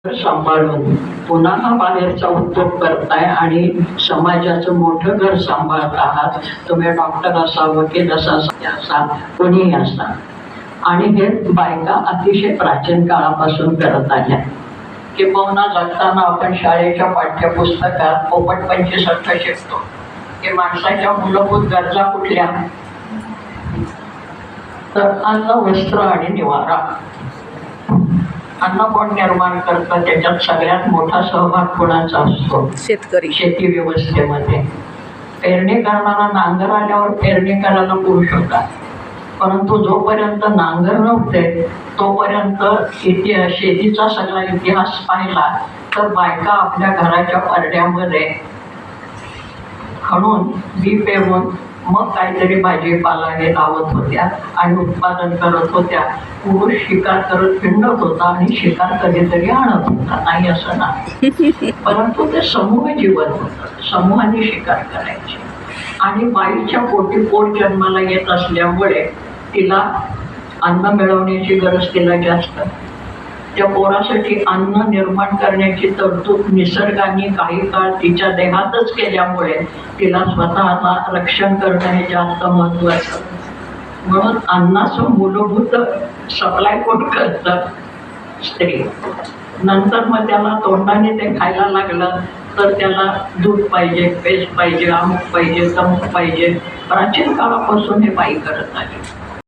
सांभाळून पुन्हा हा बाहेरचा उद्योग करताय आणि समाजाचं मोठं घर सांभाळत आहात. तुम्ही डॉक्टर असा, वकील असा, कोणीही असा. आणि हे बायका अतिशय प्राचीन काळापासून करत आल्या. किंबहुना जगताना आपण शाळेच्या पाठ्यपुस्तकात पोपटपंची सट्ट शिकतो की माणसाच्या मूलभूत गरजा कुठल्या, तर अन्न, वस्त्र आणि निवारा. अन्न कोण निर्माण करतं, त्याच्यात सगळ्यात मोठा सहभाग कोणाचा असतो? शेतकरी. शेती व्यवस्थेमध्ये पेरणी करणारा नांगर आल्यावर पेरणी करायला पुरुष होता, परंतु जोपर्यंत नांगर नव्हते तोपर्यंत शेतीचा सगळा इतिहास पाहिला तर बायका आपल्या घराच्या परड्यामध्ये खणून बी पेरून मग काहीतरी भाजीपाला हे लावत होत्या आणि उत्पादन करत होत्या. पुरुष शिकार करत हिंडत होता आणि शिकार कधीतरी आणत होता, नाही असं नाही, परंतु ते समूह जीवन होतं. समूहाने शिकार करायचे. आणि बाईच्या पोटी पोट जन्माला येत असल्यामुळे तिला अन्न मिळवण्याची गरज तिला जास्त. त्या पोरासाठी अन्न निर्माण करण्याची तरतूद निसर्गाने काही काळ तिच्या देहातच केल्यामुळे तिला स्वतःला रक्षण करणं हे जास्त महत्वाचं. म्हणून अन्नाचं मूलभूत सप्लाय कोण करतं? स्त्री. नंतर मग त्याला तोंडाने ते खायला लागलं तर त्याला दूध पाहिजे, पेज पाहिजे, अमुक पाहिजे, तमुक पाहिजे. प्राचीन काळापासून हे बाई करत आली.